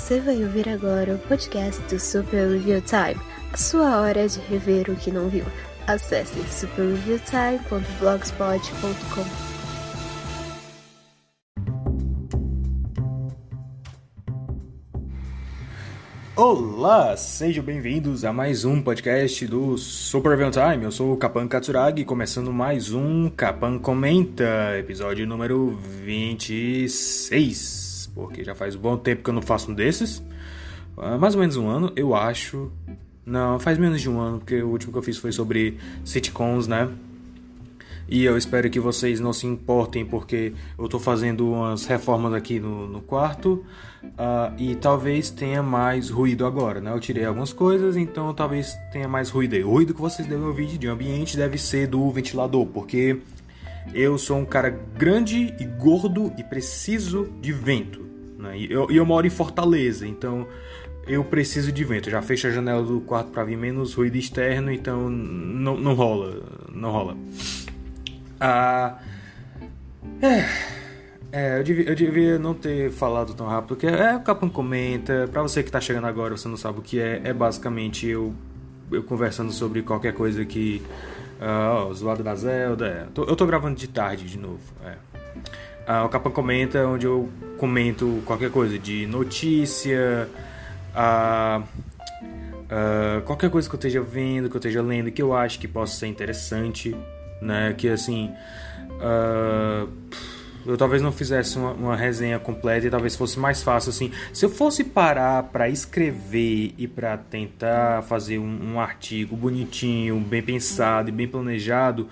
Você vai ouvir agora o podcast do Super Review Time, a sua hora de rever o que não viu. Acesse superreviewtime.blogspot.com. Olá, sejam bem-vindos a mais um podcast do Super Review Time. Eu sou o Kapan Katsuragi, começando mais um Kapan Comenta, episódio número 26, porque já faz um bom tempo que eu não faço um desses, mais ou menos um ano, eu acho. Não, faz menos de um ano, porque o último que eu fiz foi sobre sitcoms, né? E eu espero que vocês não se importem, porque eu tô fazendo umas reformas aqui no quarto, e talvez tenha mais ruído agora, né? Eu tirei algumas coisas, então talvez tenha mais ruído aí. O ruído que vocês devem ouvir de ambiente deve ser do ventilador, porque eu sou um cara grande e gordo e preciso de vento, né? E eu moro em Fortaleza, então eu preciso de vento. Eu já fecho a janela do quarto para vir menos ruído externo, então não rola. Eu devia não ter falado tão rápido, porque o Kapan Comenta. Pra você que tá chegando agora, você não sabe o que é basicamente eu conversando sobre qualquer coisa que... zoado da Zelda. Eu tô gravando de tarde de novo. O Kapan Comenta, onde eu comento qualquer coisa de notícia, qualquer coisa que eu esteja vendo, que eu esteja lendo, que eu acho que possa ser interessante, né? Que assim, eu talvez não fizesse uma resenha completa e talvez fosse mais fácil assim. Se eu fosse parar para escrever e para tentar fazer um artigo bonitinho, bem pensado e bem planejado,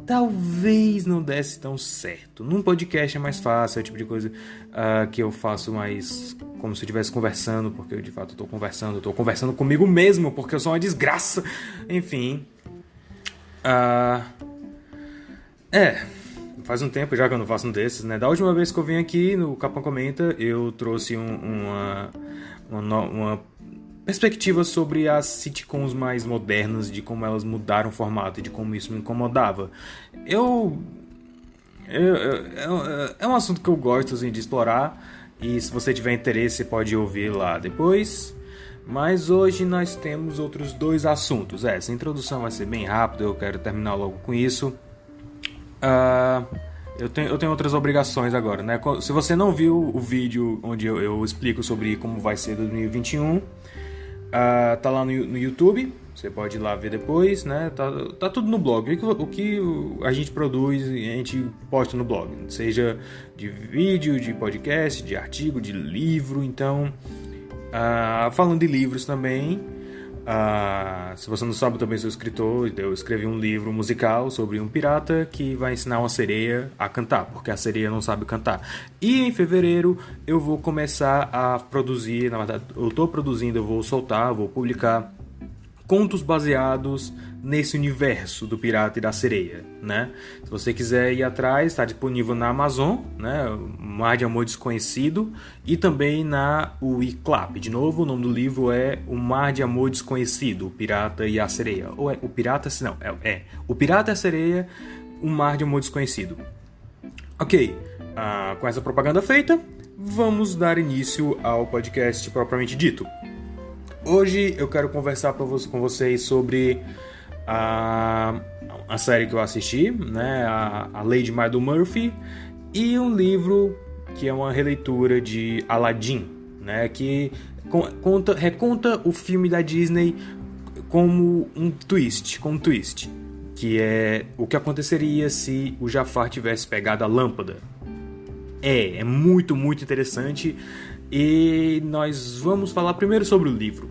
talvez não desse tão certo. Num podcast é mais fácil, é o tipo de coisa que eu faço mais como se eu estivesse conversando, porque eu de fato estou conversando comigo mesmo, porque eu sou uma desgraça. Enfim, faz um tempo já que eu não faço um desses, né? Da última vez que eu vim aqui no Kapan Comenta, eu trouxe uma perspectiva sobre as sitcoms mais modernas, de como elas mudaram o formato e de como isso me incomodava. É um assunto que eu gosto assim, de explorar, e se você tiver interesse pode ouvir lá depois. Mas hoje nós temos outros dois assuntos. Essa introdução vai ser bem rápida, eu quero terminar logo com isso. Eu tenho outras obrigações agora, né? Se você não viu o vídeo onde eu explico sobre como vai ser 2021, tá lá no YouTube, você pode ir lá ver depois, né? Tá tudo no blog. O que a gente produz, a gente posta no blog, seja de vídeo, de podcast, de artigo, de livro. Então, falando de livros também, se você não sabe, eu também sou escritor. Eu escrevi um livro musical sobre um pirata que vai ensinar uma sereia a cantar, porque a sereia não sabe cantar. E em fevereiro eu vou começar a produzir, na verdade eu estou produzindo, eu vou soltar, vou publicar contos baseados nesse universo do pirata e da sereia, né? Se você quiser ir atrás, está disponível na Amazon, né? Mar de Amor Desconhecido, e também na Wiclap. De novo, o nome do livro é O Mar de Amor Desconhecido, o Pirata e a Sereia. Ou é o Pirata, não, o Pirata e a Sereia, O Mar de Amor Desconhecido. Ok, com essa propaganda feita, vamos dar início ao podcast propriamente dito. Hoje eu quero conversar com vocês sobre a série que eu assisti, né? A Lei de Myrtle Murphy, e um livro que é uma releitura de Aladdin, né? Que reconta o filme da Disney como um twist, que é o que aconteceria se o Jafar tivesse pegado a lâmpada. É muito, muito interessante. E nós vamos falar primeiro sobre o livro,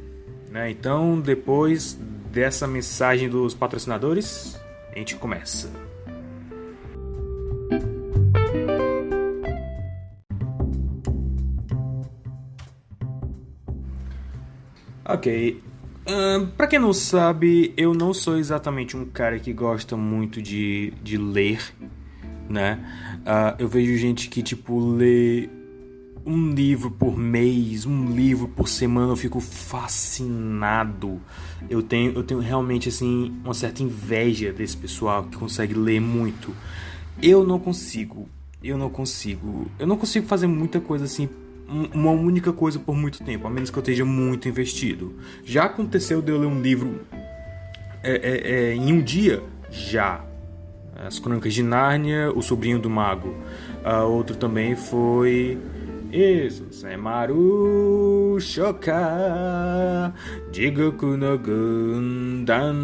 né? Então, depois dessa mensagem dos patrocinadores, a gente começa. Ok. Pra quem não sabe, eu não sou exatamente um cara que gosta muito de ler, né? Eu vejo gente que, lê um livro por mês, um livro por semana. Eu fico fascinado. Eu tenho realmente assim uma certa inveja desse pessoal que consegue ler muito. Eu não consigo fazer muita coisa assim uma única coisa por muito tempo, a menos que eu esteja muito investido. Já aconteceu de eu ler um livro em um dia? Já. As Crônicas de Nárnia, O Sobrinho do Mago. Outro também foi... Isso, Semaru Shoka Jigoku no Gundam.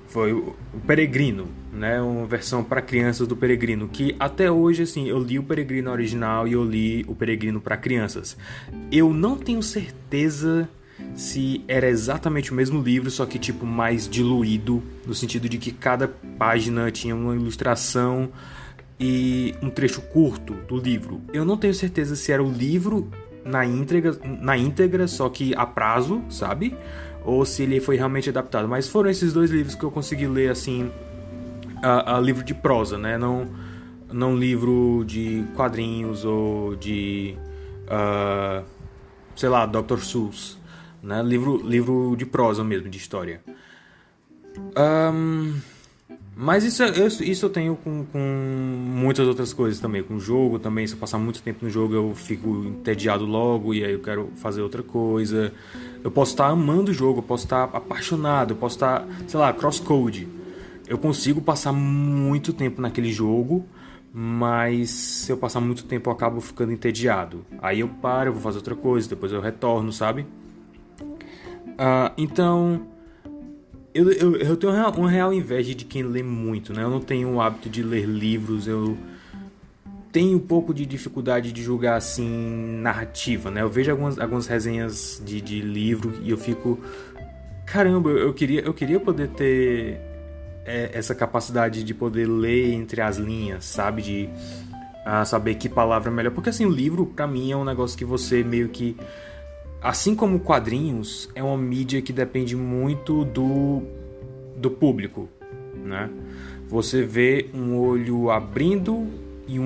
Foi o Peregrino, né? Uma versão para crianças do Peregrino, que até hoje, assim, eu li o Peregrino original e eu li o Peregrino para crianças. Eu não tenho certeza se era exatamente o mesmo livro, só que tipo mais diluído, no sentido de que cada página tinha uma ilustração e um trecho curto do livro. Eu não tenho certeza se era o livro na íntegra, só que a prazo, sabe? Ou se ele foi realmente adaptado. Mas foram esses dois livros que eu consegui ler, assim, a livro de prosa, né? Não livro de quadrinhos ou de, sei lá, Dr. Seuss, né? Livro de prosa mesmo, de história. Mas isso eu tenho com muitas outras coisas também. Com o jogo também, se eu passar muito tempo no jogo eu fico entediado logo e aí eu quero fazer outra coisa. Eu posso estar amando o jogo, eu posso estar apaixonado, eu posso estar, sei lá, crosscode. Eu consigo passar muito tempo naquele jogo, mas se eu passar muito tempo eu acabo ficando entediado. Aí eu paro, eu vou fazer outra coisa, depois eu retorno, sabe? Então... Eu tenho uma real inveja de quem lê muito, né? Eu não tenho o hábito de ler livros, eu tenho um pouco de dificuldade de julgar, assim, narrativa, né? Eu vejo algumas resenhas de livro e eu fico... Caramba, eu queria poder ter essa capacidade de poder ler entre as linhas, sabe? De saber que palavra é melhor. Porque, assim, o livro, pra mim, é um negócio que você meio que... Assim como quadrinhos, é uma mídia que depende muito do público, né? Você vê um olho abrindo e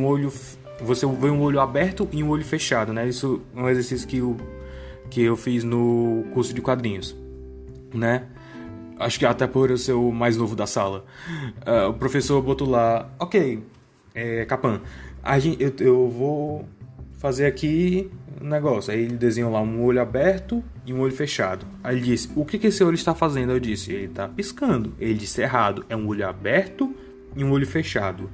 você vê um olho aberto e um olho fechado, né? Isso é um exercício que eu fiz no curso de quadrinhos, né? Acho que até por eu ser o mais novo da sala. O professor botou lá, ok, Capan, eu vou fazer aqui um negócio. Aí ele desenhou lá um olho aberto e um olho fechado. Aí ele disse, o que esse olho está fazendo? Eu disse, ele está piscando. Ele disse, errado, é um olho aberto e um olho fechado.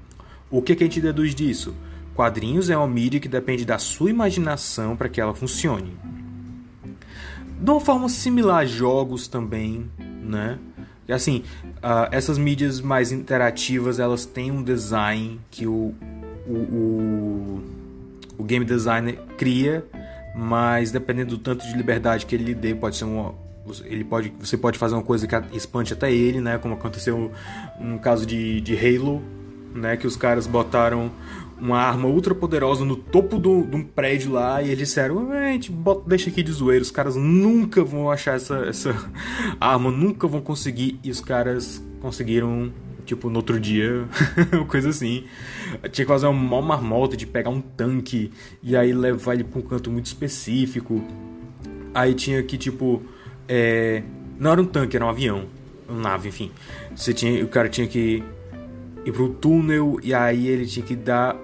O que a gente deduz disso? Quadrinhos é uma mídia que depende da sua imaginação para que ela funcione. De uma forma similar a jogos também, né? E assim, essas mídias mais interativas, elas têm um design que o game designer cria, mas dependendo do tanto de liberdade que ele lhe dê, você pode fazer uma coisa que espante até ele, né? Como aconteceu no caso de Halo, né? Que os caras botaram uma arma ultra poderosa no topo de um prédio lá e eles disseram, deixa aqui de zoeira, os caras nunca vão achar essa arma, nunca vão conseguir, e os caras conseguiram, tipo, no outro dia, coisa assim. Tinha que fazer uma mó marmota de pegar um tanque e aí levar ele pra um canto muito específico. Aí tinha que, tipo, não era um tanque, era um avião, uma nave, enfim. O cara tinha que ir pro túnel e aí ele tinha que dar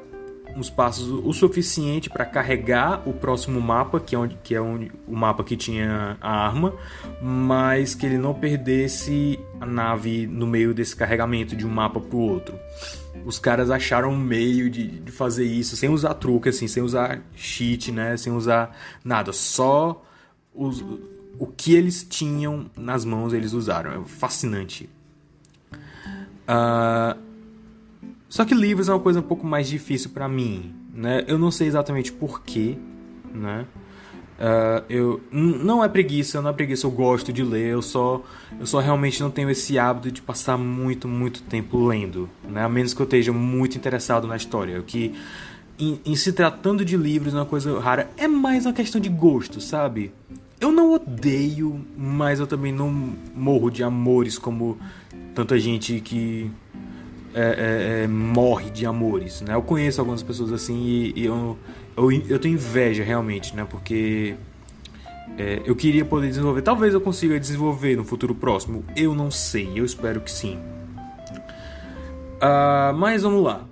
uns passos o suficiente para carregar o próximo mapa, que é o mapa que tinha a arma, mas que ele não perdesse a nave no meio desse carregamento de um mapa pro outro. Os caras acharam um meio de fazer isso sem usar truque, assim, sem usar cheat, né, sem usar nada, só o que eles tinham nas mãos eles usaram. É fascinante. Só que livros é uma coisa um pouco mais difícil pra mim, né? Eu não sei exatamente porquê, né? Não é preguiça, eu gosto de ler, eu só realmente não tenho esse hábito de passar muito, muito tempo lendo, né? A menos que eu esteja muito interessado na história, o que em se tratando de livros é uma coisa rara, é mais uma questão de gosto, sabe? Eu não odeio, mas eu também não morro de amores como tanta gente que morre de amores, né? Eu conheço algumas pessoas assim e eu tenho inveja realmente, né? Porque eu queria poder desenvolver, talvez eu consiga desenvolver no futuro próximo, eu não sei, eu espero que sim. Mas vamos lá.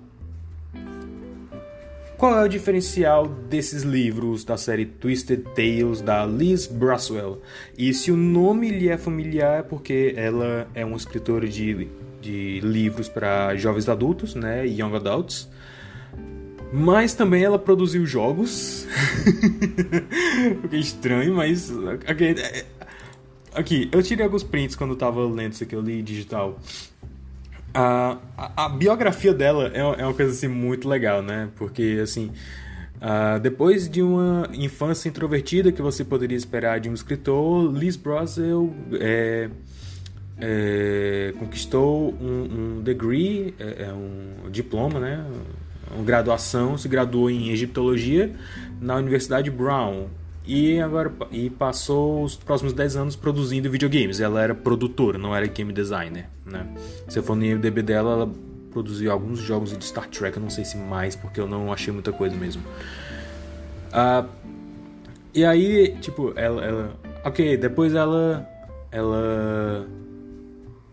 Qual é o diferencial desses livros da série Twisted Tales da Liz Braswell? E se o nome lhe é familiar é porque ela é uma escritora de livros para jovens adultos, né, young adults, mas também ela produziu jogos. Fiquei estranho, mas aqui, eu tirei alguns prints quando eu tava lendo isso aqui, eu li digital. A biografia dela é uma coisa assim muito legal, né? Porque assim, depois de uma infância introvertida que você poderia esperar de um escritor, Liz Braswell conquistou um degree, um diploma, né? Uma graduação, se graduou em egiptologia na Universidade Brown e passou os próximos 10 anos produzindo videogames. Ela era produtora, não era game designer, né? Se eu for no IMDb dela, ela produziu alguns jogos de Star Trek, eu não sei se mais, porque eu não achei muita coisa mesmo. E aí, tipo, depois ela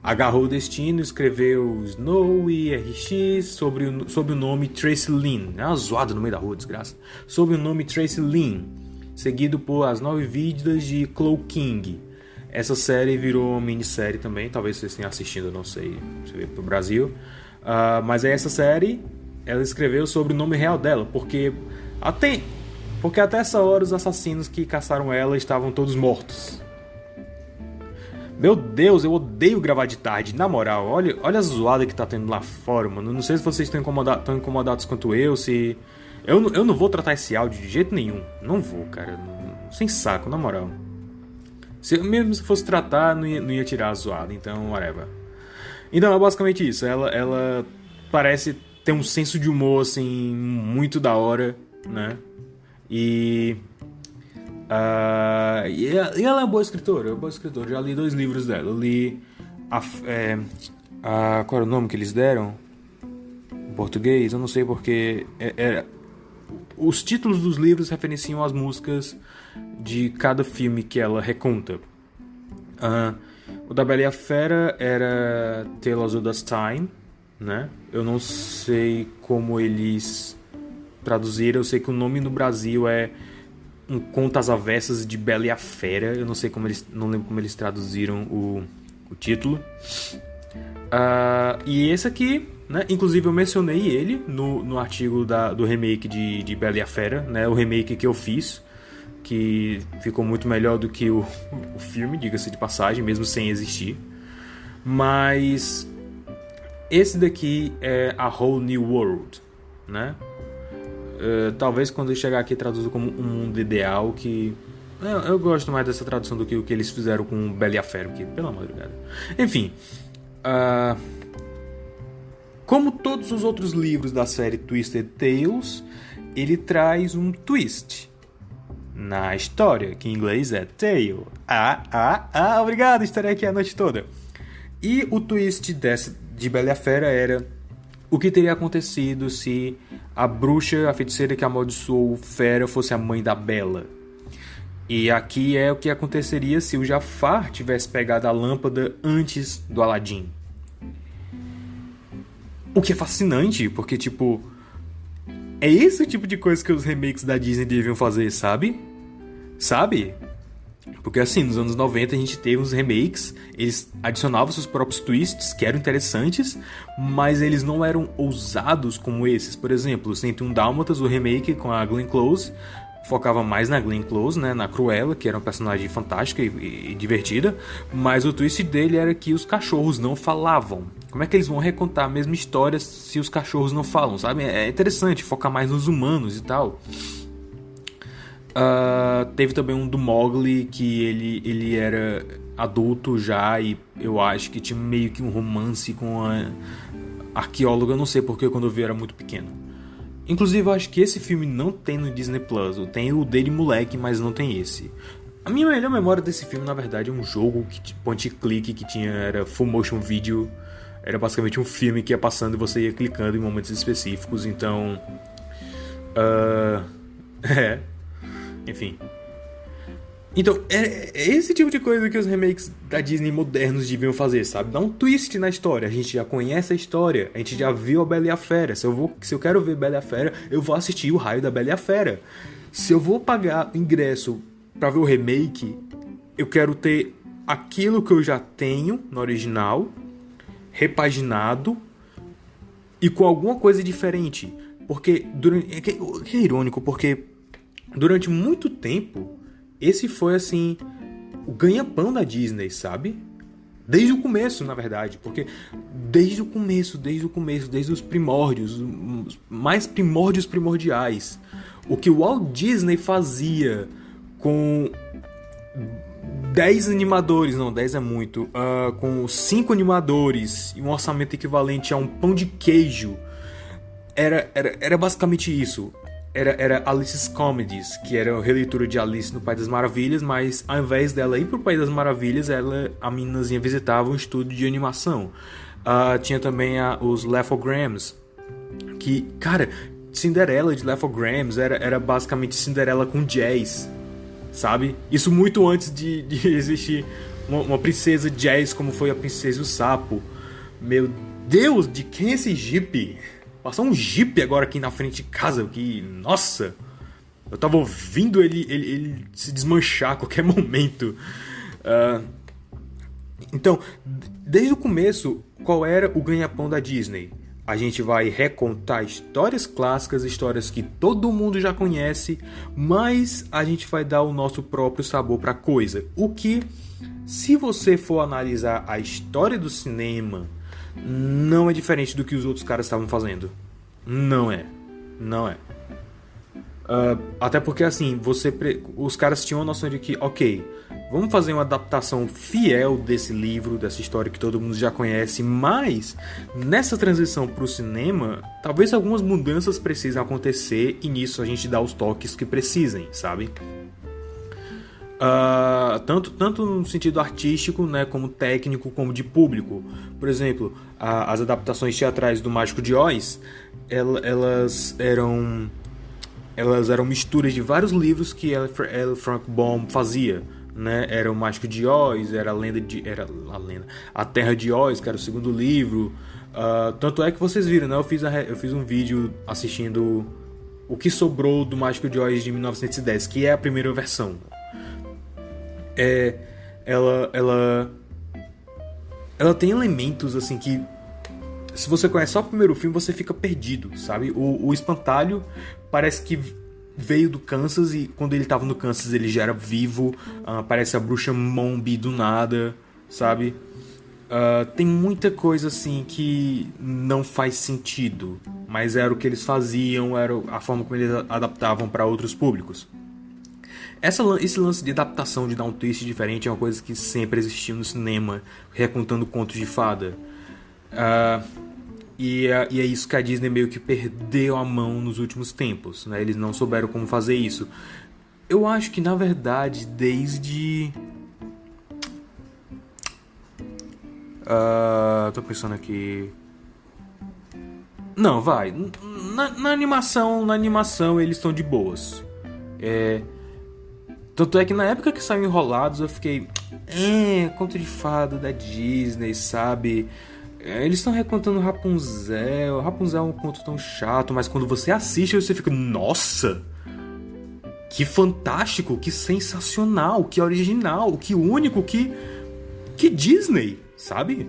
agarrou o destino, escreveu Snow e RX sob o nome Tracy Lynn. É uma zoada no meio da rua, desgraça. Sob o nome Tracy Lynn, seguido por As 9 Vidas de Chloe King. Essa série virou uma minissérie também, talvez vocês tenham assistido, eu não sei, se veio pro Brasil. Mas essa série, ela escreveu sobre o nome real dela, porque até essa hora os assassinos que caçaram ela estavam todos mortos. Meu Deus, eu odeio gravar de tarde, na moral. Olha a zoada que tá tendo lá fora, mano. Não sei se vocês estão incomodados quanto eu, se... Eu não vou tratar esse áudio de jeito nenhum. Não vou, cara. Sem saco, na moral. Mesmo se fosse tratar, não ia tirar a zoada. Então, whatever. Então, é basicamente isso. Ela parece ter um senso de humor, assim, muito da hora, né? E ela é uma boa escritora. Já li 2 livros dela. Eu li... qual era o nome que eles deram? Em português? Eu não sei porque... Os títulos dos livros referenciam as músicas de cada filme que ela reconta. O da Bela e a Fera era Tale of the Time, né? Eu não sei como eles traduziram. Eu sei que o nome no Brasil é Um Conto às Avessas de Bela e a Fera. Eu não sei não lembro como eles traduziram o título. E esse aqui, né? Inclusive eu mencionei ele no artigo do remake de Bela e a Fera, né? O remake que eu fiz, que ficou muito melhor do que o filme, diga-se de passagem, mesmo sem existir. Mas esse daqui é A Whole New World, né? Talvez quando eu chegar aqui traduzo como Um Mundo Ideal, que... Eu gosto mais dessa tradução do que o que eles fizeram com Bela e a Fera, que, pela madrugada. Enfim... como todos os outros livros da série Twisted Tales, ele traz um twist na história, que em inglês é tale. Obrigado, estarei aqui a noite toda. E o twist de Bela e a Fera era o que teria acontecido se a bruxa, a feiticeira que amaldiçoou Fera, fosse a mãe da Bela. E aqui é o que aconteceria se o Jafar tivesse pegado a lâmpada antes do Aladdin. O que é fascinante, porque, tipo... é esse o tipo de coisa que os remakes da Disney deviam fazer, sabe? Porque, assim, nos anos 90 a gente teve uns remakes, eles adicionavam seus próprios twists, que eram interessantes, mas eles não eram ousados como esses. Por exemplo, 101 Dálmatas, o remake com a Glenn Close... focava mais na Glenn Close, né, na Cruella, que era uma personagem fantástica e divertida, mas o twist dele era que os cachorros não falavam. Como é que eles vão recontar a mesma história se os cachorros não falam, sabe? É interessante focar mais nos humanos e tal. Teve também um do Mowgli, que ele era adulto já, e eu acho que tinha meio que um romance com a arqueóloga, eu não sei porque quando eu vi eu era muito pequeno. Inclusive, eu acho que esse filme não tem no Disney Plus. Tem o dele moleque, mas não tem esse. A minha melhor memória desse filme, na verdade, é um jogo point click que era full motion video. Era basicamente um filme que ia passando e você ia clicando em momentos específicos. Então... enfim. Então, é esse tipo de coisa que os remakes da Disney modernos deviam fazer, sabe? Dar um twist na história. A gente já conhece a história, a gente já viu a Bela e a Fera. Se eu quero ver Bela e a Fera, eu vou assistir o Raio da Bela e a Fera. Se eu vou pagar ingresso pra ver o remake, eu quero ter aquilo que eu já tenho no original, repaginado e com alguma coisa diferente. Porque é irônico, porque durante muito tempo esse foi assim o ganha-pão da Disney, sabe? Desde o começo, na verdade, porque desde os primórdios, os mais primórdios primordiais, o que o Walt Disney fazia com 10 animadores, não, 10 é muito, com 5 animadores e um orçamento equivalente a um pão de queijo, era basicamente isso. Era Alice's Comedies, que era a releitura de Alice no País das Maravilhas, mas ao invés dela ir pro País das Maravilhas, a meninazinha visitava um estúdio de animação. Tinha também os Lefograms, que, cara, Cinderela de Lefograms era basicamente Cinderela com jazz, sabe? Isso muito antes de existir uma princesa jazz como foi a Princesa e o Sapo. Meu Deus, de quem é esse Jeep? Passou um Jeep agora aqui na frente de casa, que, nossa, eu tava ouvindo ele se desmanchar a qualquer momento. Então, desde o começo, qual era o ganha-pão da Disney? A gente vai recontar histórias clássicas, histórias que todo mundo já conhece, mas a gente vai dar o nosso próprio sabor pra coisa. O que, se você for analisar a história do cinema, não é diferente do que os outros caras estavam fazendo. Não é. Até porque assim, os caras tinham a noção de que, ok, vamos fazer uma adaptação fiel desse livro, dessa história que todo mundo já conhece, mas nessa transição para o cinema, talvez algumas mudanças precisem acontecer e nisso a gente dá os toques que precisem, sabe? Tanto no sentido artístico, né, como técnico, como de público. Por exemplo, as adaptações teatrais do Mágico de Oz, elas eram misturas de vários livros que L. Frank Baum fazia, né? Era o Mágico de Oz, era a Terra de Oz, que era o segundo livro. Tanto é que vocês viram, né? Eu fiz um vídeo assistindo o que sobrou do Mágico de Oz de 1910, que é a primeira versão. Ela tem elementos assim que, se você conhece só o primeiro filme, você fica perdido, sabe? O espantalho parece que veio do Kansas e quando ele tava no Kansas ele já era vivo. Parece a bruxa Mombi do nada, sabe? Tem muita coisa assim que não faz sentido, mas era o que eles faziam, era a forma como eles adaptavam para outros públicos. Esse lance de adaptação, de dar um twist diferente, é uma coisa que sempre existiu no cinema, recontando contos de fada. E é isso que a Disney meio que perdeu a mão nos últimos tempos, né? Eles não souberam como fazer isso. Eu acho que, na verdade, desde... tô pensando aqui... Não, vai. Na animação eles estão de boas. Tanto é que na época que saiu Enrolados eu fiquei... conto de fada da Disney, sabe? Eles estão recontando Rapunzel. Rapunzel é um conto tão chato, mas quando você assiste você fica... Nossa! Que fantástico, que sensacional, que original, que único, que Disney, sabe?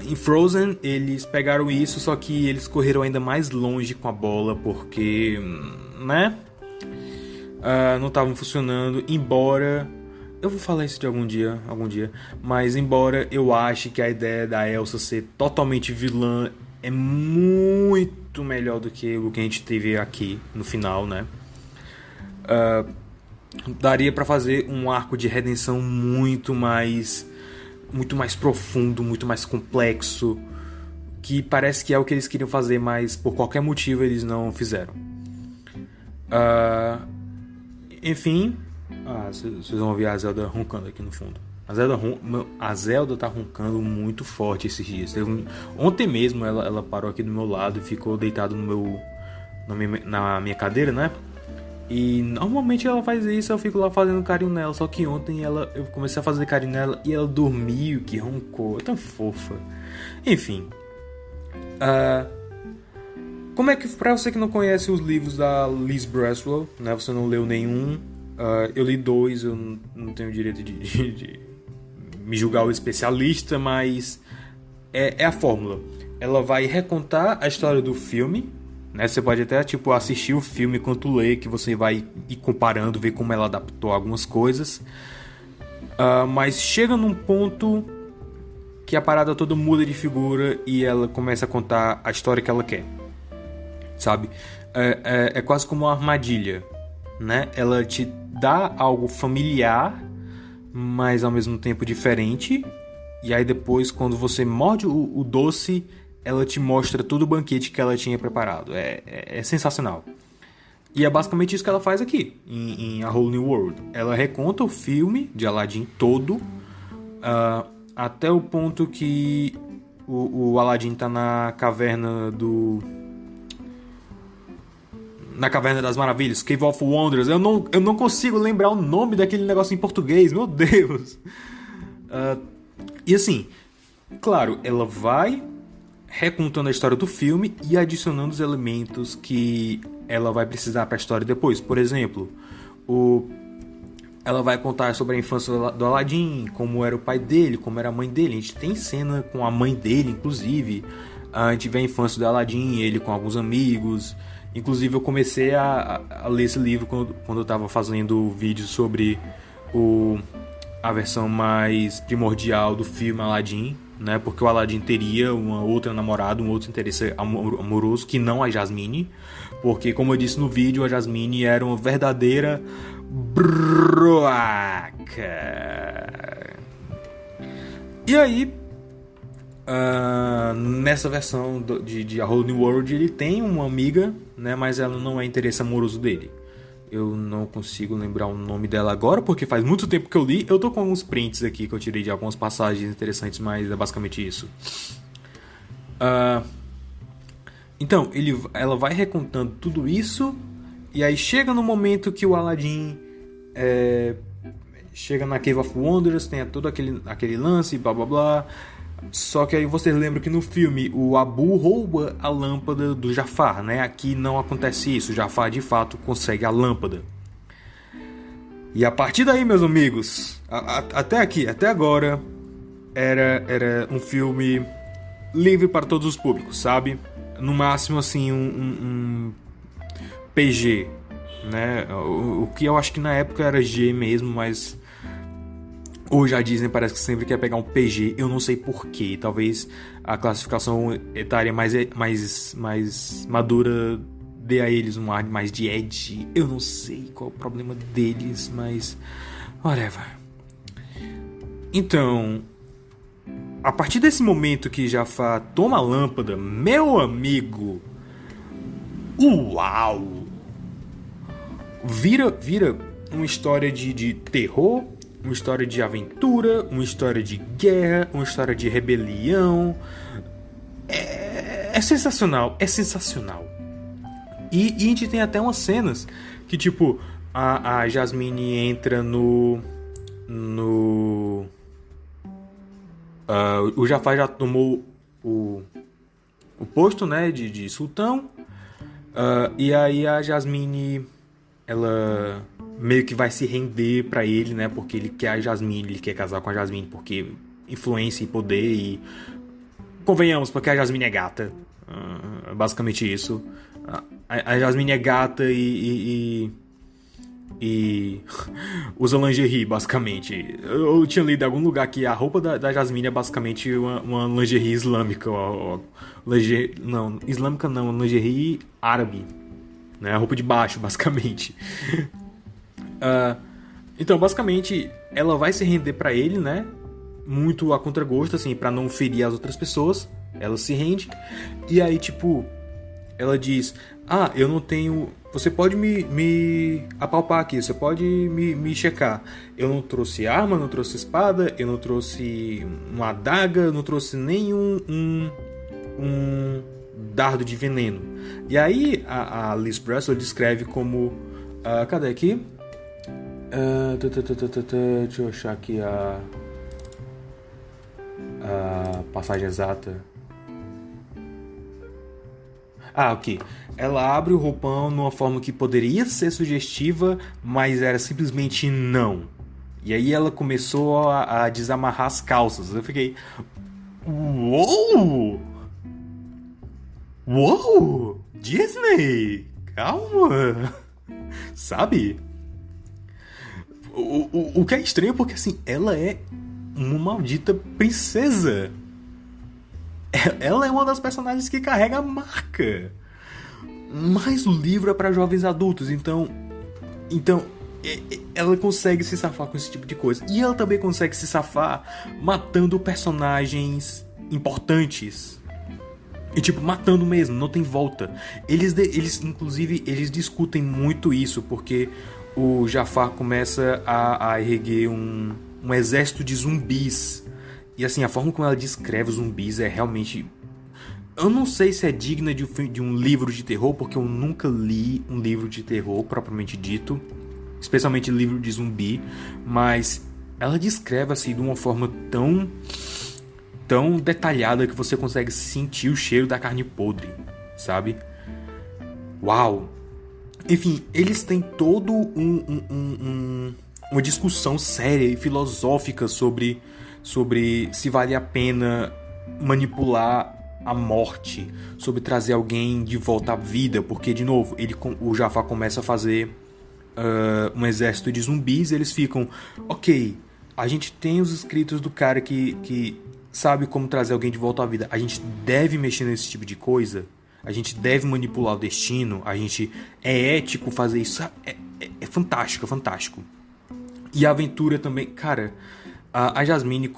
Em Frozen eles pegaram isso, só que eles correram ainda mais longe com a bola, porque... né? Não estavam funcionando, embora... Eu vou falar isso de algum dia, mas embora eu ache que a ideia da Elsa ser totalmente vilã é muito melhor do que o que a gente teve aqui no final, né? Daria pra fazer um arco de redenção muito mais profundo, muito mais complexo, que parece que é o que eles queriam fazer, mas por qualquer motivo eles não fizeram. Enfim, vocês vão ouvir a Zelda roncando aqui no fundo. A Zelda tá roncando muito forte esses dias. Ontem mesmo ela parou aqui do meu lado e ficou deitada na minha cadeira, né? E normalmente ela faz isso, eu fico lá fazendo carinho nela. Só que ontem eu comecei a fazer carinho nela e ela dormiu, que roncou, tão fofa. Enfim. Como é que, pra você que não conhece os livros da Liz Braswell, né, você não leu nenhum, eu li 2, eu não tenho o direito de me julgar o especialista, mas é a fórmula. Ela vai recontar a história do filme, né? Você pode até tipo assistir o filme enquanto lê, que você vai ir comparando, ver como ela adaptou algumas coisas. Mas chega num ponto que a parada toda muda de figura e ela começa a contar a história que ela quer, sabe? É quase como uma armadilha, né? Ela te dá algo familiar, mas ao mesmo tempo diferente. E aí depois, quando você morde o doce, ela te mostra todo o banquete que ela tinha preparado. É sensacional. E é basicamente isso que ela faz aqui, em A Whole New World. Ela reconta o filme de Aladdin todo, até o ponto que o Aladdin tá na caverna das Maravilhas, Cave of Wonders. Eu não consigo lembrar o nome daquele negócio em português, meu Deus. E assim, claro, ela vai recontando a história do filme e adicionando os elementos que ela vai precisar para a história depois. Por exemplo, ela vai contar sobre a infância do Aladdin, como era o pai dele, como era a mãe dele. A gente tem cena com a mãe dele, inclusive. A gente vê a infância do Aladdin, ele com alguns amigos. Inclusive eu comecei a ler esse livro quando eu estava fazendo vídeo sobre a versão mais primordial do filme Aladdin, né? Porque o Aladdin teria uma outra namorada, um outro interesse amoroso que não a Jasmine, porque como eu disse no vídeo, a Jasmine era uma verdadeira broaca. E aí, nessa versão de A Whole New World, ele tem uma amiga, né? Mas ela não é interesse amoroso dele. Eu não consigo lembrar o nome dela agora, porque faz muito tempo que eu li. Eu tô com alguns prints aqui que eu tirei de algumas passagens interessantes, mas é basicamente isso. Então, ela vai recontando tudo isso, e aí chega no momento que o Aladdin chega na Cave of Wonders, tem todo aquele lance, blá blá blá. Só que aí vocês lembram que no filme o Abu rouba a lâmpada do Jafar, né? Aqui não acontece isso, o Jafar de fato consegue a lâmpada. E a partir daí, meus amigos, até aqui, até agora, era um filme livre para todos os públicos, sabe? No máximo, assim, um PG, né? O que eu acho que na época era G mesmo, mas hoje a Disney parece que sempre quer pegar um PG, eu não sei porquê. Talvez a classificação etária mais madura dê a eles um ar mais de edge. Eu não sei qual é o problema deles, mas whatever. Então, a partir desse momento que Jafar toma a lâmpada, meu amigo, uau! Vira uma história de terror, uma história de aventura, uma história de guerra, uma história de rebelião. É sensacional, é sensacional. E a gente tem até umas cenas que, tipo, a Jasmine entra o Jafar já tomou o posto, né, de sultão. E aí a Jasmine, ela meio que vai se render pra ele, né? Porque ele quer a Jasmine, ele quer casar com a Jasmine porque influência e poder e... Convenhamos, porque a Jasmine é gata. Basicamente isso. A Jasmine é gata e usa lingerie, basicamente. Eu tinha lido em algum lugar que a roupa da Jasmine é basicamente uma lingerie islâmica. Não, islâmica não, uma lingerie árabe, né? A roupa de baixo, basicamente. Então, basicamente, ela vai se render pra ele, né? Muito a contragosto, assim, pra não ferir as outras pessoas. Ela se rende. E aí, tipo, ela diz: eu não tenho... Você pode me apalpar aqui, você pode me checar. Eu não trouxe arma, não trouxe espada, eu não trouxe uma adaga, eu não trouxe nenhum um dardo de veneno. E aí a Liz Braswell descreve como Cadê aqui? Deixa eu achar aqui a passagem exata. Ok. Ela abre o roupão numa forma que poderia ser sugestiva, mas era simplesmente não. E aí ela começou a desamarrar as calças. Eu fiquei... Uou! Uou! Disney! Calma! Sabe? O que é estranho é porque, assim, ela é uma maldita princesa. Ela é uma das personagens que carrega a marca. Mas o livro é para jovens adultos, então ela consegue se safar com esse tipo de coisa. E ela também consegue se safar matando personagens importantes. E tipo, matando mesmo, não tem volta. Eles inclusive, eles discutem muito isso, porque o Jafar começa a erguer um exército de zumbis. E assim, a forma como ela descreve os zumbis é realmente... Eu não sei se é digna de um livro de terror, porque eu nunca li um livro de terror propriamente dito, especialmente livro de zumbi, mas ela descreve assim de uma forma tão detalhada que você consegue sentir o cheiro da carne podre, sabe? Uau! Enfim, eles têm todo uma discussão séria e filosófica sobre se vale a pena manipular a morte, sobre trazer alguém de volta à vida, porque, de novo, o Jafar começa a fazer um exército de zumbis, e eles ficam, ok, a gente tem os escritos do cara que sabe como trazer alguém de volta à vida, a gente deve mexer nesse tipo de coisa, a gente deve manipular o destino, é ético fazer isso, é fantástico, é fantástico. E a aventura também, cara, a Jasmine,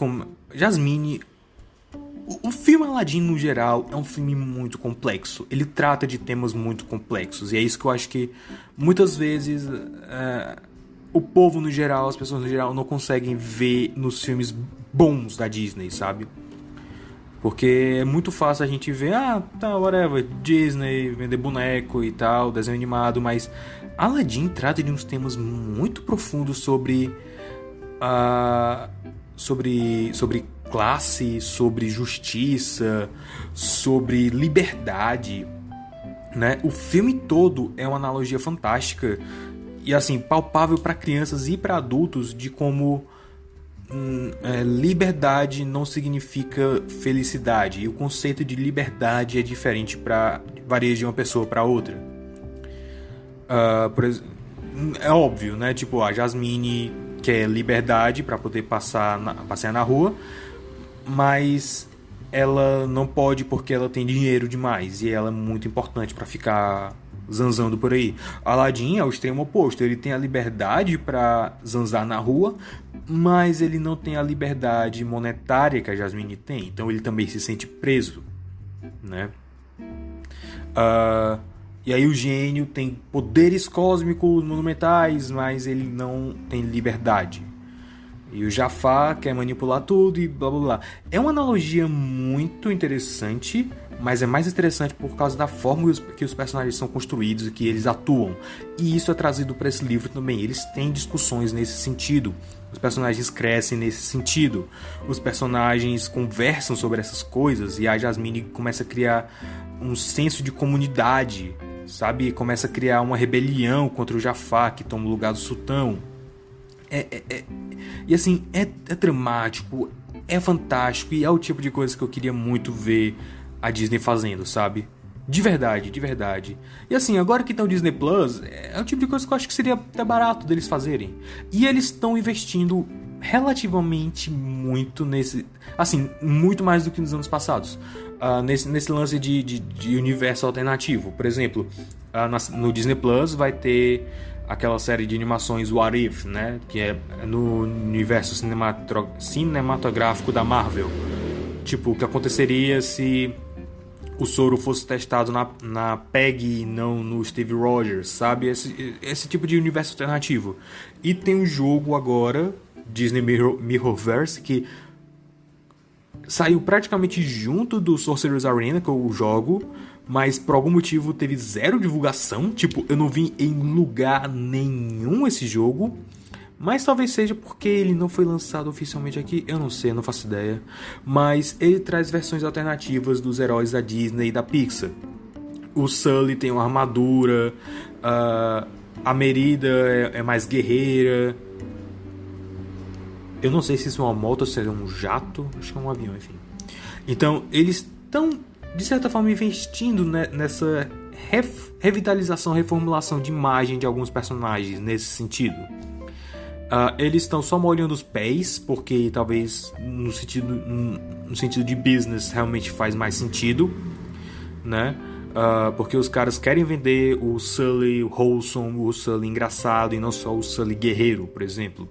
o filme Aladdin no geral é um filme muito complexo. Ele trata de temas muito complexos. E é isso que eu acho que muitas vezes o povo no geral, as pessoas no geral, não conseguem ver nos filmes bons da Disney, sabe? Porque é muito fácil a gente ver, whatever, Disney, vender boneco e tal, desenho animado, mas Aladdin trata de uns temas muito profundos sobre classe, sobre justiça, sobre liberdade, né? O filme todo é uma analogia fantástica e assim palpável para crianças e para adultos de como liberdade não significa felicidade, e o conceito de liberdade é diferente varia de uma pessoa para outra. Por exemplo, é óbvio, né? Tipo, a Jasmine quer liberdade para poder passear na rua, mas ela não pode porque ela tem dinheiro demais e ela é muito importante para ficar zanzando por aí. Aladdin é o extremo oposto, ele tem a liberdade para zanzar na rua, mas ele não tem a liberdade monetária que a Jasmine tem, então ele também se sente preso, né? E aí o gênio tem poderes cósmicos monumentais, mas ele não tem liberdade. E o Jafar quer manipular tudo e blá blá blá. É uma analogia muito interessante, mas é mais interessante por causa da forma que os personagens são construídos e que eles atuam. E isso é trazido para esse livro também. Eles têm discussões nesse sentido. Os personagens crescem nesse sentido. Os personagens conversam sobre essas coisas e a Jasmine começa a criar um senso de comunidade, sabe? Começa a criar uma rebelião contra o Jafar, que toma o lugar do sultão. E assim, é dramático, é fantástico e é o tipo de coisa que eu queria muito ver a Disney fazendo, sabe? De verdade, de verdade. E assim, agora que tem o Disney Plus, é o tipo de coisa que eu acho que seria até barato deles fazerem. E eles estão investindo relativamente muito nesse... Assim, muito mais do que nos anos passados. Nesse lance de universo alternativo. Por exemplo, no Disney Plus vai ter aquela série de animações What If, né? Que é no universo cinematográfico da Marvel. Tipo, o que aconteceria se o soro fosse testado na Peggy e não no Steve Rogers, sabe? Esse tipo de universo alternativo. E tem um jogo agora, Disney Mirrorverse, que saiu praticamente junto do Sorcerer's Arena, que eu jogo, mas por algum motivo teve zero divulgação. Tipo, eu não vi em lugar nenhum esse jogo. Mas talvez seja porque ele não foi lançado oficialmente aqui, eu não sei, não faço ideia. Mas ele traz versões alternativas dos heróis da Disney e da Pixar. O Sully tem uma armadura, a Merida é mais guerreira. Eu não sei se isso é uma moto ou se é um jato, acho que é um avião, enfim. Então, eles estão, de certa forma, investindo nessa revitalização, reformulação de imagem de alguns personagens nesse sentido. Eles estão só molhando os pés, porque talvez no sentido de business realmente faz mais sentido, né? Porque os caras querem vender o Sully wholesome, o Sully engraçado, e não só o Sully guerreiro, por exemplo.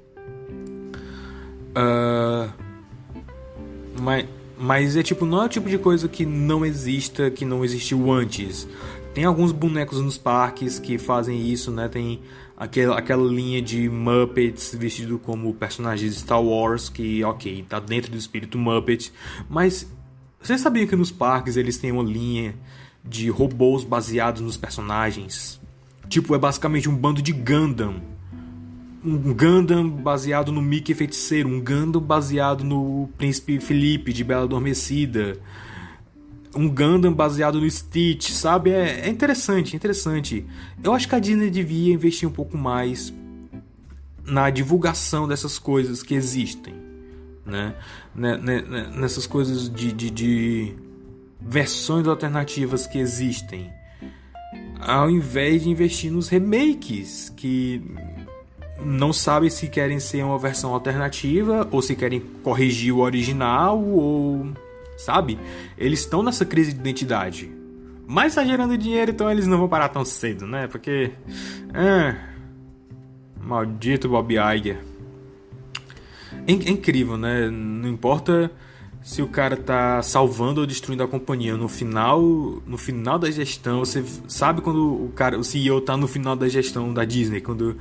Mas é tipo, não é o tipo de coisa que não exista, que não existiu antes. Tem alguns bonecos nos parques que fazem isso, né? Tem aquela linha de Muppets vestido como personagens de Star Wars, que, ok, tá dentro do espírito Muppet. Mas você sabia que nos parques eles têm uma linha de robôs baseados nos personagens? Tipo, é basicamente um bando de Gundam. Um Gundam baseado no Mickey Feiticeiro, um Gundam baseado no Príncipe Felipe de Bela Adormecida, um Gundam baseado no Stitch, sabe? É interessante, interessante. Eu acho que a Disney devia investir um pouco mais na divulgação dessas coisas que existem, né? Nessas coisas de versões alternativas que existem, ao invés de investir nos remakes, que não sabem se querem ser uma versão alternativa ou se querem corrigir o original, ou sabe? Eles estão nessa crise de identidade, mas tá gerando dinheiro, então eles não vão parar tão cedo, né? Porque maldito Bob Iger. É incrível, né? Não importa se o cara tá salvando ou destruindo a companhia, no final da gestão, você sabe quando o CEO tá no final da gestão da Disney, quando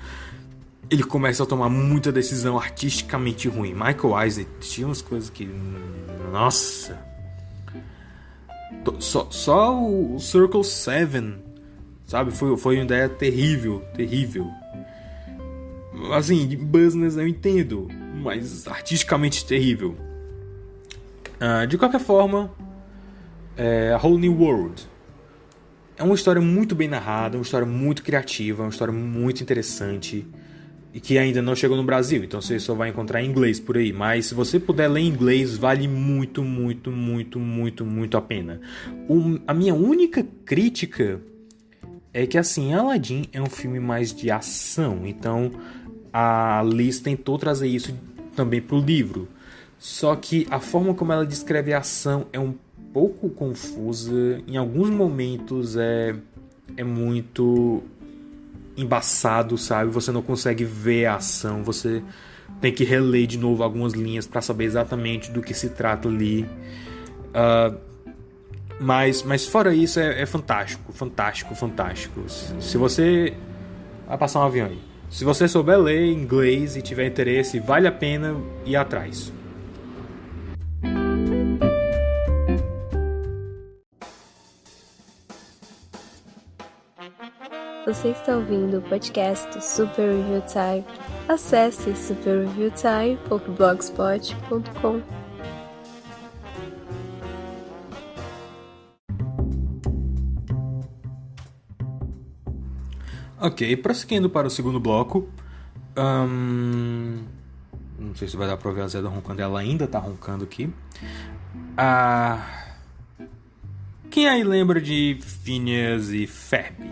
ele começa a tomar muita decisão artisticamente ruim. Michael Eisner tinha umas coisas que, nossa, só o Circle 7, sabe, foi uma ideia terrível. Assim, de business eu entendo, mas artisticamente terrível. De qualquer forma, A Whole New World é uma história muito bem narrada, uma história muito criativa, uma história muito interessante, e que ainda não chegou no Brasil, então você só vai encontrar em inglês por aí. Mas se você puder ler em inglês, vale muito, muito, muito, muito, muito a pena. A minha única crítica é que, assim, Aladdin é um filme mais de ação, então a Liz tentou trazer isso também pro livro. Só que a forma como ela descreve a ação é um pouco confusa, em alguns momentos é muito embaçado, sabe? Você não consegue ver a ação, você tem que reler de novo algumas linhas para saber exatamente do que se trata ali. Mas fora isso, é fantástico. Se você vai passar um avião aí, se você souber ler inglês e tiver interesse, vale a pena ir atrás. Você está ouvindo o podcast do Super Review Time. Acesse superreviewtime.blogspot.com. Ok, prosseguindo para o segundo bloco. Não sei se vai dar pra ver a Zeda roncando, ela ainda tá roncando aqui. Quem aí lembra de Phineas e Ferb,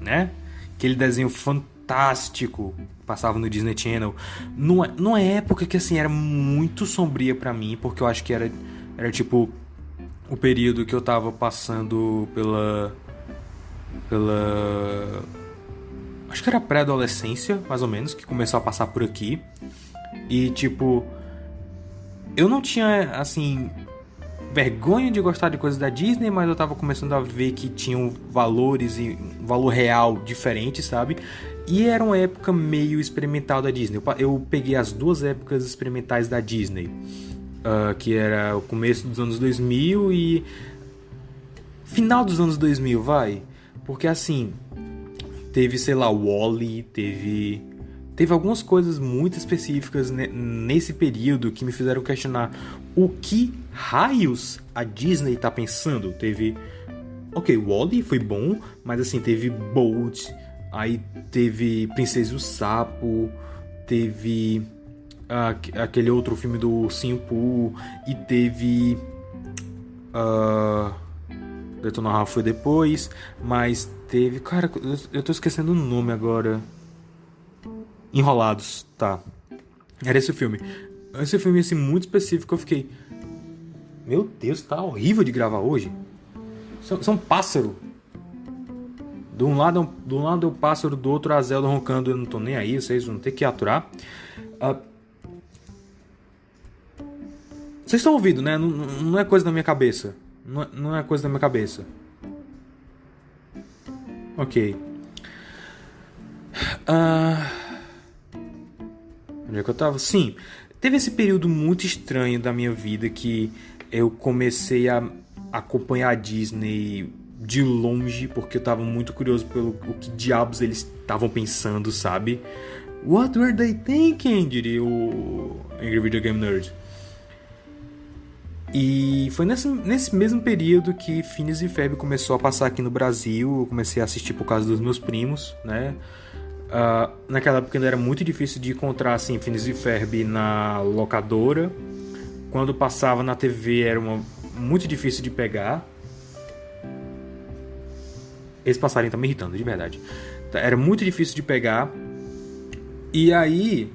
né? Aquele desenho fantástico que passava no Disney Channel. Numa época que, assim, era muito sombria pra mim, porque eu acho que era tipo o período que eu tava passando pela acho que era pré-adolescência, mais ou menos, que começou a passar por aqui. E, tipo, eu não tinha, assim, vergonha de gostar de coisas da Disney, mas eu tava começando a ver que tinham valores e um valor real diferente, sabe? E era uma época meio experimental da Disney. Eu peguei as duas épocas experimentais da Disney, que era o começo dos anos 2000 e final dos anos 2000, vai. Porque assim, teve, sei lá, Wall-E, teve algumas coisas muito específicas nesse período que me fizeram questionar o que raios a Disney tá pensando. Teve... Ok, Wall-E foi bom, mas assim, teve Bolt, aí teve Princesa e o Sapo, teve aquele outro filme do Ursinho Pooh, e teve... Detona Ralph foi depois, mas teve... Cara, eu tô esquecendo o nome agora. Enrolados, tá. Era esse o filme. Esse filme, assim, muito específico, eu fiquei... Meu Deus, tá horrível de gravar hoje. São pássaro. De um lado é o pássaro, do outro a Zelda roncando. Eu não tô nem aí, vocês vão ter que aturar. Vocês estão ouvindo, né? Não é coisa da minha cabeça. Não é coisa da minha cabeça. Ok. Onde é que eu tava? Sim, teve esse período muito estranho da minha vida que eu comecei a acompanhar a Disney de longe, porque eu tava muito curioso pelo o que diabos eles estavam pensando, sabe? What were they thinking? Diria o Angry Video Game Nerd. E foi nesse mesmo período que Phineas e Ferb começou a passar aqui no Brasil. Eu comecei a assistir por causa dos meus primos, né? Naquela época ainda era muito difícil de encontrar assim, Phineas e Ferb na locadora. Quando passava na TV era muito difícil de pegar. Esse passarinho tá me irritando, de verdade. Era muito difícil de pegar. E aí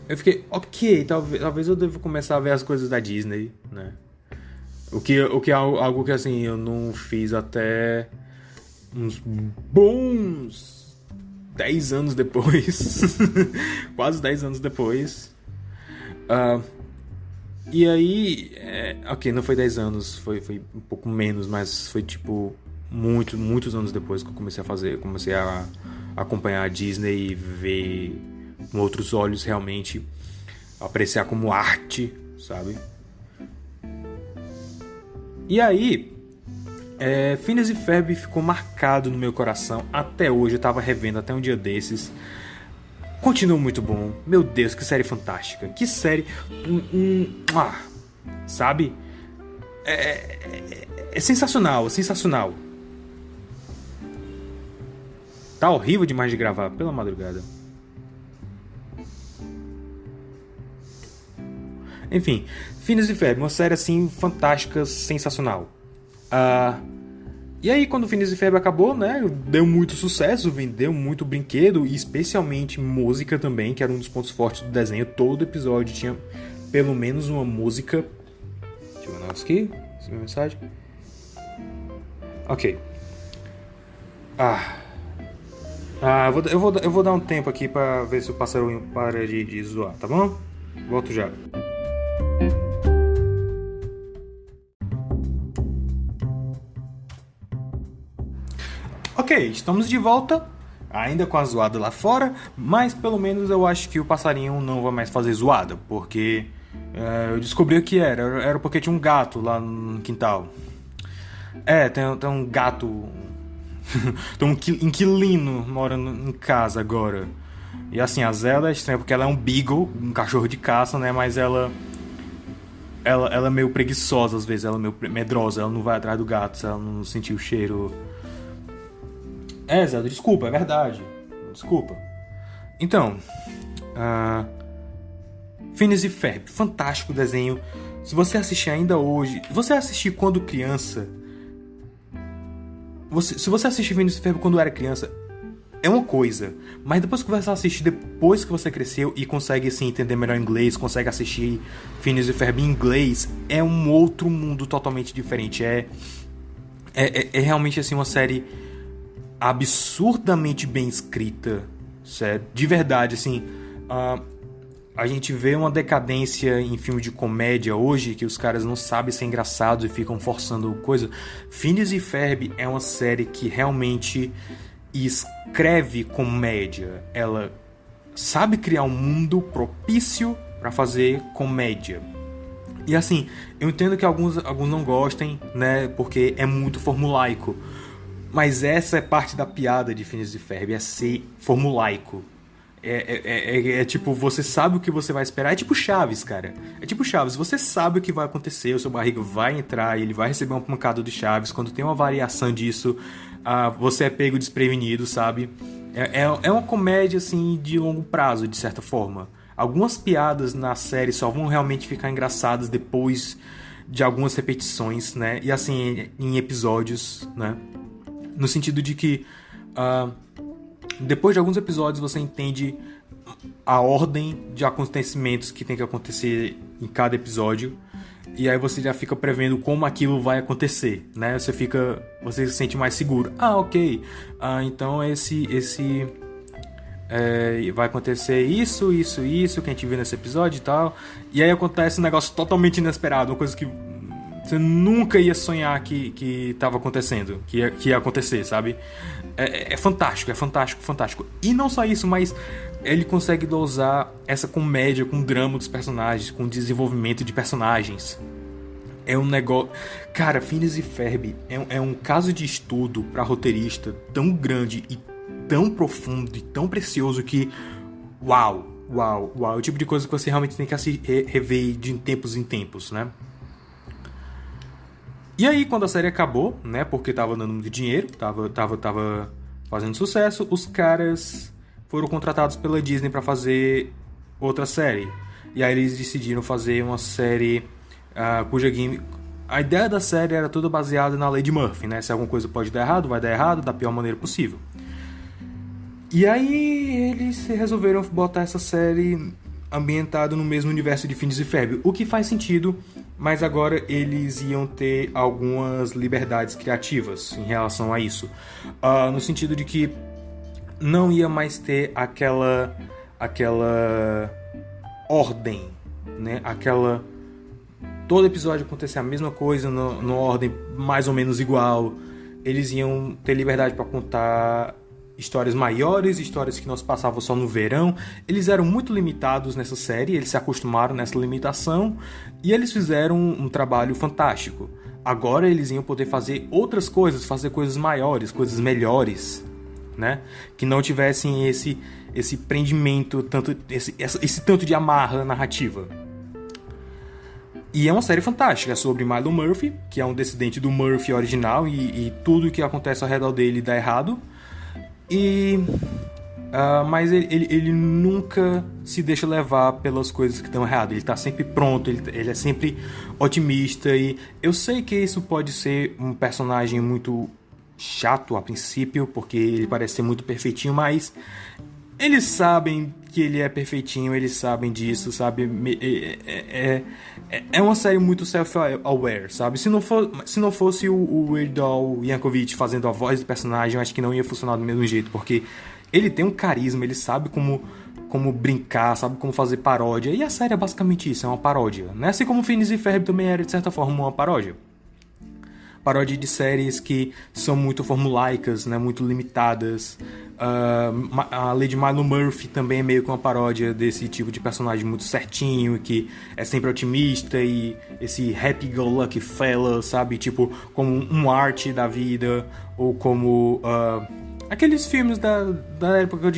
eu fiquei, ok, talvez eu deva começar a ver as coisas da Disney, né? O que é algo que assim eu não fiz até uns bons 10 anos depois. Quase 10 anos depois. E aí, ok, não foi 10 anos, foi um pouco menos, mas foi tipo muitos anos depois que eu comecei a acompanhar a Disney e ver com outros olhos, realmente apreciar como arte, sabe? E aí, Phineas e Ferb ficou marcado no meu coração até hoje. Eu tava revendo até um dia desses. Continua muito bom. Meu Deus, que série fantástica. Que série... sabe? É sensacional, é sensacional. Tá horrível demais de gravar, pela madrugada. Enfim, Phineas e Ferb, uma série assim fantástica, sensacional. E aí quando Phineas e Ferb acabou, né, deu muito sucesso, vendeu muito brinquedo e especialmente música também, que era um dos pontos fortes do desenho. Todo episódio tinha pelo menos uma música. Deixa eu ver aqui, essa é a minha mensagem. Ok. Eu vou dar um tempo aqui pra ver se o passarinho para de zoar, tá bom? Volto já. Ok, estamos de volta, ainda com a zoada lá fora, mas pelo menos eu acho que o passarinho não vai mais fazer zoada, porque eu descobri o que era porque tinha um gato lá no quintal. Tem um gato, tem um inquilino morando em casa agora. E assim, a Zelda é estranha porque ela é um beagle, um cachorro de caça, né, mas ela é meio preguiçosa às vezes, ela é meio medrosa, ela não vai atrás do gato se ela não sentir o cheiro. Zelda, desculpa, é verdade. Desculpa. Então, Phineas e Ferb, fantástico desenho. Se você assistir ainda hoje, você assistir quando criança, se você assistir Phineas e Ferb quando era criança, é uma coisa. Mas depois que você assistir depois que você cresceu e consegue assim, entender melhor inglês, consegue assistir Phineas e Ferb em inglês, é um outro mundo totalmente diferente. É realmente assim uma série absurdamente bem escrita, sério, de verdade, assim. A gente vê uma decadência em filme de comédia hoje, que os caras não sabem ser engraçados e ficam forçando coisa. Phineas e Ferb é uma série que realmente escreve comédia. Ela sabe criar um mundo propício para fazer comédia. E assim, eu entendo que alguns não gostem, né, porque é muito formulaico. Mas essa é parte da piada de Phineas e Ferb, é ser formulaico. É tipo, você sabe o que você vai esperar. É tipo Chaves, cara. É tipo Chaves, você sabe o que vai acontecer, o seu barriga vai entrar, ele vai receber uma pancada de Chaves. Quando tem uma variação disso, você é pego desprevenido, sabe? É uma comédia, assim, de longo prazo, de certa forma. Algumas piadas na série só vão realmente ficar engraçadas depois de algumas repetições, né? E assim, em episódios, né? No sentido de que depois de alguns episódios você entende a ordem de acontecimentos que tem que acontecer em cada episódio. E aí você já fica prevendo como aquilo vai acontecer, né? Você se sente mais seguro. Ok. Então vai acontecer isso que a gente viu nesse episódio e tal. E aí acontece um negócio totalmente inesperado, uma coisa que você nunca ia sonhar que tava acontecendo, que ia acontecer, sabe? É fantástico, fantástico. E não só isso, mas ele consegue dosar essa comédia com o drama dos personagens, com o desenvolvimento de personagens. É um negócio... Cara, Phineas e Ferb é um caso de estudo pra roteirista tão grande e tão profundo e tão precioso que... Uau! É o tipo de coisa que você realmente tem que rever de tempos em tempos, né? E aí, quando a série acabou, né, porque tava dando muito dinheiro, tava fazendo sucesso, os caras foram contratados pela Disney pra fazer outra série. E aí eles decidiram fazer uma série cuja game... A ideia da série era toda baseada na lei de Murphy, né? Se alguma coisa pode dar errado, vai dar errado da pior maneira possível. E aí eles resolveram botar essa série ambientada no mesmo universo de Phineas e Ferb, o que faz sentido, mas agora eles iam ter algumas liberdades criativas em relação a isso. No sentido de que não ia mais ter aquela ordem, né? Todo episódio acontecer a mesma coisa, numa ordem mais ou menos igual. Eles iam ter liberdade para contar histórias maiores, histórias que não se passavam só no verão. Eles eram muito limitados nessa série, eles se acostumaram nessa limitação e eles fizeram um trabalho fantástico. Agora eles iam poder fazer outras coisas, fazer coisas maiores, coisas melhores, né? Que não tivessem esse prendimento, esse tanto de amarra narrativa. E é uma série fantástica, é sobre Milo Murphy, que é um descendente do Murphy original e tudo o que acontece ao redor dele dá errado. Mas ele nunca se deixa levar pelas coisas que estão erradas. Ele está sempre pronto, ele é sempre otimista. E eu sei que isso pode ser um personagem muito chato a princípio, porque ele parece ser muito perfeitinho, mas eles sabem que ele é perfeitinho, eles sabem disso, sabe? É uma série muito self-aware, sabe? Se não fosse o Weird Al Yankovic fazendo a voz do personagem, eu acho que não ia funcionar do mesmo jeito, porque ele tem um carisma, ele sabe como brincar, sabe como fazer paródia, e a série é basicamente isso, é uma paródia, né? Assim como Phineas e Ferb também era, de certa forma, uma paródia. Paródia de séries que são muito formulaicas, né? Muito limitadas. A Lady Milo Murphy também é meio que uma paródia desse tipo de personagem muito certinho, que é sempre otimista e esse happy-go-lucky fella, sabe? Tipo, como um Art da vida, ou como aqueles filmes da época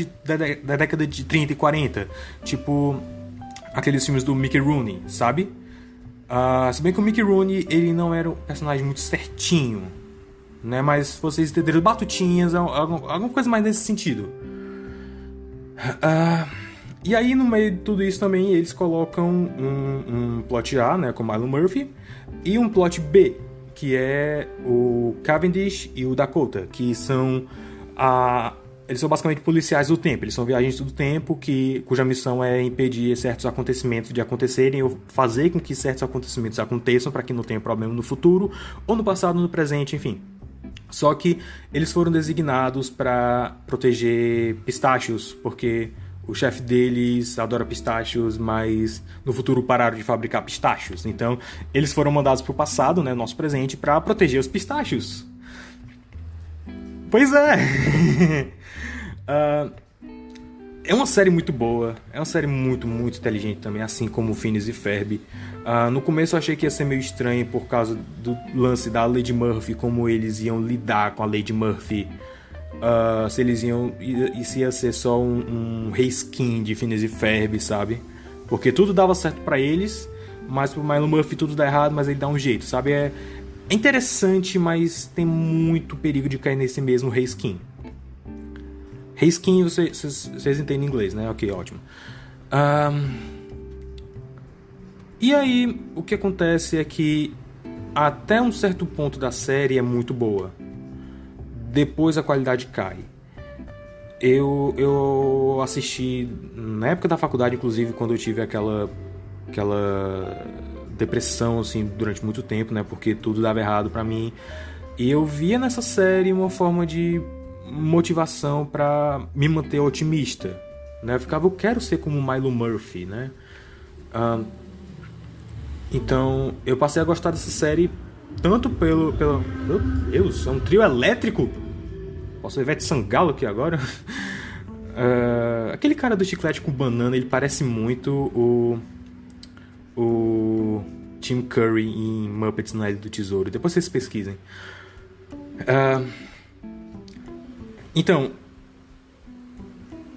da década de 30 e 40, tipo aqueles filmes do Mickey Rooney, sabe? Se bem que o Mickey Rooney, ele não era um personagem muito certinho, né? Mas vocês entenderam, batutinhas, alguma coisa mais nesse sentido. E aí, no meio de tudo isso também, eles colocam um plot A, né, com Milo Murphy, e um plot B, que é o Cavendish e o Dakota, que são eles são basicamente policiais do tempo, eles são viajantes do tempo cuja missão é impedir certos acontecimentos de acontecerem ou fazer com que certos acontecimentos aconteçam para que não tenha problema no futuro, ou no passado ou no presente, enfim. Só que eles foram designados para proteger pistachios, porque o chefe deles adora pistachios, mas no futuro pararam de fabricar pistachios. Então, eles foram mandados para o passado, né, nosso presente, para proteger os pistachios. Pois é! É uma série muito boa, é uma série muito, muito inteligente também, assim como Phineas e Ferb. No começo eu achei que ia ser meio estranho por causa do lance da Lady Murphy, como eles iam lidar com a Lady Murphy. Se eles iam. Se ia ser só um reskin de Phineas e Ferb, sabe? Porque tudo dava certo pra eles, mas pro Milo Murphy tudo dá errado, mas ele dá um jeito, sabe? É interessante, mas tem muito perigo de cair nesse mesmo reskin. Reskin, vocês entendem inglês, né? Ok, ótimo. E aí, o que acontece é que até um certo ponto da série é muito boa. Depois a qualidade cai. Eu assisti na época da faculdade, inclusive, quando eu tive aquela depressão assim durante muito tempo, né? Porque tudo dava errado pra mim. E eu via nessa série uma forma de motivação pra me manter otimista, né? Eu quero ser como Milo Murphy, né? Então eu passei a gostar dessa série tanto pelo meu Deus, é um trio elétrico. Posso ver Ivete Sangalo aqui agora. Aquele cara do chiclete com banana, ele parece muito o Tim Curry em Muppets na Ilha do Tesouro. Depois vocês pesquisem. Então,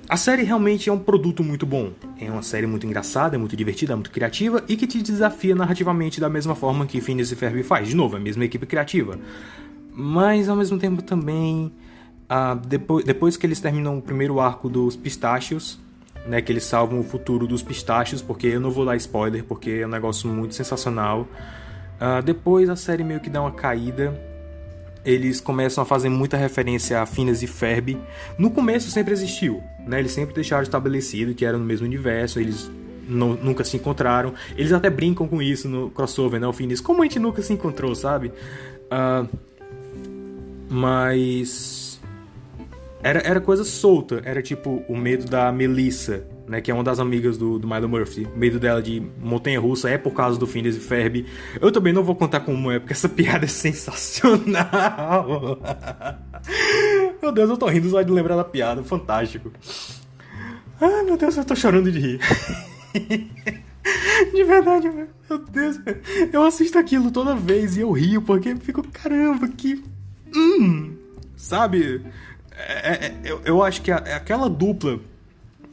a série realmente é um produto muito bom. É uma série muito engraçada, é muito divertida, é muito criativa e que te desafia narrativamente da mesma forma que Phineas e Ferb faz. De novo, a mesma equipe criativa. Mas, ao mesmo tempo, também... depois que eles terminam o primeiro arco dos pistáchios, né, que eles salvam o futuro dos pistáchios, porque eu não vou dar spoiler, porque é um negócio muito sensacional. Depois a série meio que dá uma caída. Eles começam a fazer muita referência a Phineas e Ferb. No começo sempre existiu, né? Eles sempre deixaram estabelecido que era no mesmo universo, eles nunca se encontraram. Eles até brincam com isso no crossover, né? O Phineas, como a gente nunca se encontrou, sabe? Mas... Era coisa solta, era tipo o medo da Melissa, né, que é uma das amigas do Milo Murphy. O medo dela de montanha-russa é por causa do Phineas e Ferb. Eu também não vou contar como é, porque essa piada é sensacional. Meu Deus, eu tô rindo só de lembrar da piada, fantástico. Ai, meu Deus, eu tô chorando de rir. De verdade, meu Deus. Eu assisto aquilo toda vez e eu rio, porque eu fico, caramba, que... sabe... Eu acho que aquela dupla,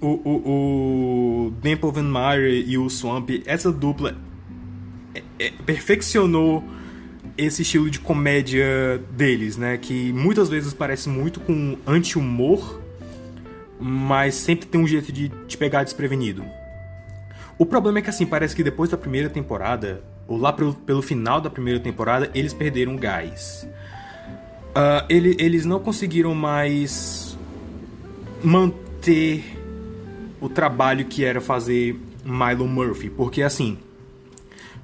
o Dimple Van Mire e o Swamp, essa dupla perfeccionou esse estilo de comédia deles, né? Que muitas vezes parece muito com anti-humor, mas sempre tem um jeito de te pegar desprevenido. O problema é que, assim, parece que depois da primeira temporada, ou lá pelo final da primeira temporada, eles perderam gás. Eles não conseguiram mais manter o trabalho que era fazer Milo Murphy, porque assim,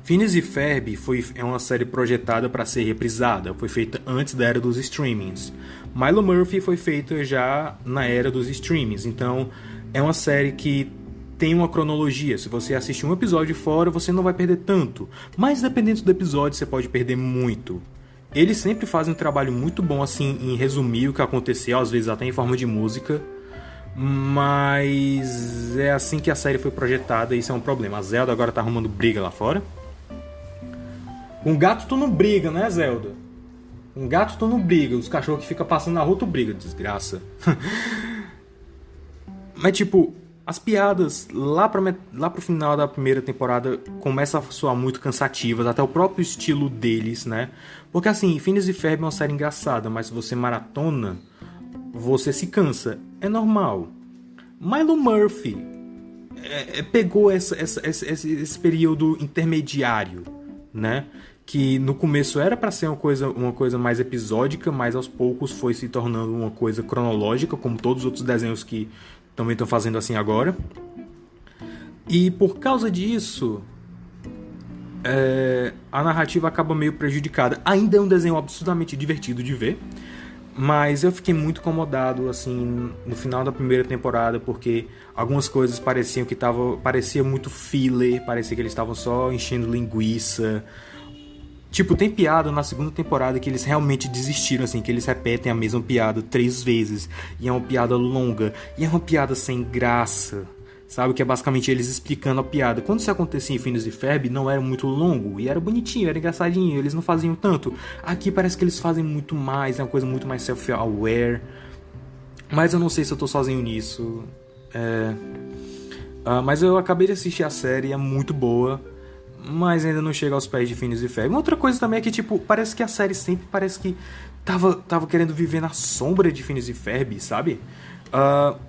Phineas e Ferb é uma série projetada para ser reprisada, foi feita antes da era dos streamings. Milo Murphy foi feita já na era dos streamings, então é uma série que tem uma cronologia. Se você assistir um episódio fora, você não vai perder tanto, mas dependendo do episódio você pode perder muito. Eles sempre fazem um trabalho muito bom assim em resumir o que aconteceu, às vezes até em forma de música. Mas é assim que a série foi projetada e isso é um problema. A Zelda agora tá arrumando briga lá fora. Com gato tu não briga, né, Zelda? Com gato tu não briga. Os cachorros que ficam passando na rua tu briga, desgraça. Mas tipo... As piadas lá pro final da primeira temporada começam a soar muito cansativas, até o próprio estilo deles, né? Porque assim, Phineas e Ferb é uma série engraçada, mas se você maratona, você se cansa. É normal. Milo Murphy pegou esse período intermediário, né? Que no começo era para ser uma coisa mais episódica, mas aos poucos foi se tornando uma coisa cronológica, como todos os outros desenhos que também estão fazendo assim agora. E por causa disso, a narrativa acaba meio prejudicada. Ainda é um desenho absurdamente divertido de ver, mas eu fiquei muito incomodado assim no final da primeira temporada, porque algumas coisas pareciam parecia muito filler, parecia que eles estavam só enchendo linguiça. Tipo, tem piada na segunda temporada que eles realmente desistiram, assim, que eles repetem a mesma piada 3 vezes. E é uma piada longa. E é uma piada sem graça. Sabe? Que é basicamente eles explicando a piada. Quando isso acontecia em Phineas e Ferb, não era muito longo. E era bonitinho, era engraçadinho. Eles não faziam tanto. Aqui parece que eles fazem muito mais. É uma coisa muito mais self-aware. Mas eu não sei se eu tô sozinho nisso. Mas eu acabei de assistir a série. É muito boa. Mas ainda não chega aos pés de Phineas e Ferb. Uma outra coisa também é que, tipo, parece que a série sempre parece que tava querendo viver na sombra de Phineas e Ferb, sabe?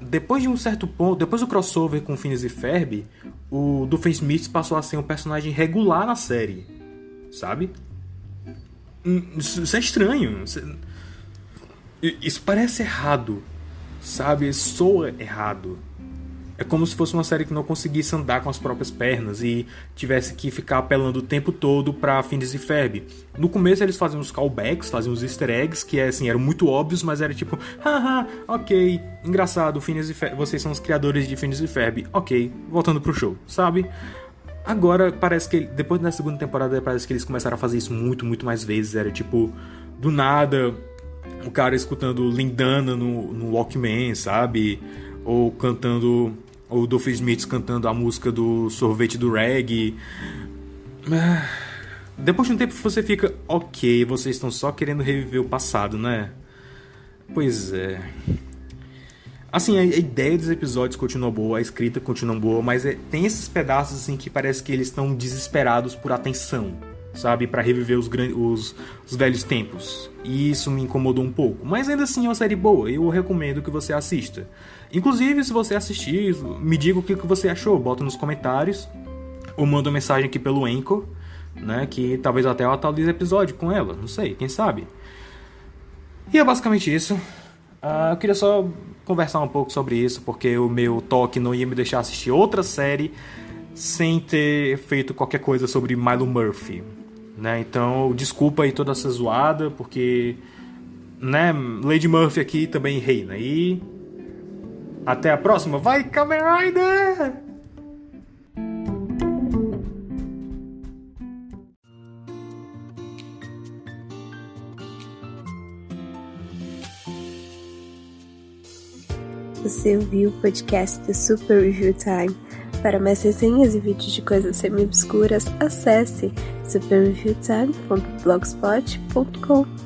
Depois de um certo ponto, depois do crossover com Phineas e Ferb, o Doofenshmirtz passou a ser um personagem regular na série, sabe? Isso é estranho. Isso parece errado, sabe? Soa errado. É como se fosse uma série que não conseguisse andar com as próprias pernas e tivesse que ficar apelando o tempo todo pra Phineas e Ferb. No começo eles faziam uns callbacks, faziam uns easter eggs, que assim, eram muito óbvios, mas era tipo, haha, ok, engraçado, Phineas e Ferb, vocês são os criadores de Phineas e Ferb, ok, voltando pro show, sabe? Agora parece que, depois da segunda temporada, parece que eles começaram a fazer isso muito, muito mais vezes. Era tipo, do nada, o cara escutando Lindana no Walkman, sabe? Ou cantando, ou Doofenshmirtz cantando a música do sorvete do reggae. Depois de um tempo você fica, ok, vocês estão só querendo reviver o passado, né? Pois é. Assim, a ideia dos episódios continua boa, a escrita continua boa, mas tem esses pedaços assim que parece que eles estão desesperados por atenção, sabe? Pra reviver os velhos tempos. E isso me incomodou um pouco. Mas ainda assim é uma série boa, eu recomendo que você assista. Inclusive, se você assistir, me diga o que você achou, bota nos comentários, ou manda uma mensagem aqui pelo Anchor, né? Que talvez até eu atualize o episódio com ela, não sei, quem sabe. E é basicamente isso. Eu queria só conversar um pouco sobre isso, porque o meu toque não ia me deixar assistir outra série sem ter feito qualquer coisa sobre Milo Murphy, né? Então, desculpa aí toda essa zoada, porque, né, Lady Murphy aqui também reina. E até a próxima. Vai, Kamen Rider! Você ouviu o podcast do Super Review Time. Para mais resenhas e vídeos de coisas semi-obscuras, acesse superreviewtime.blogspot.com.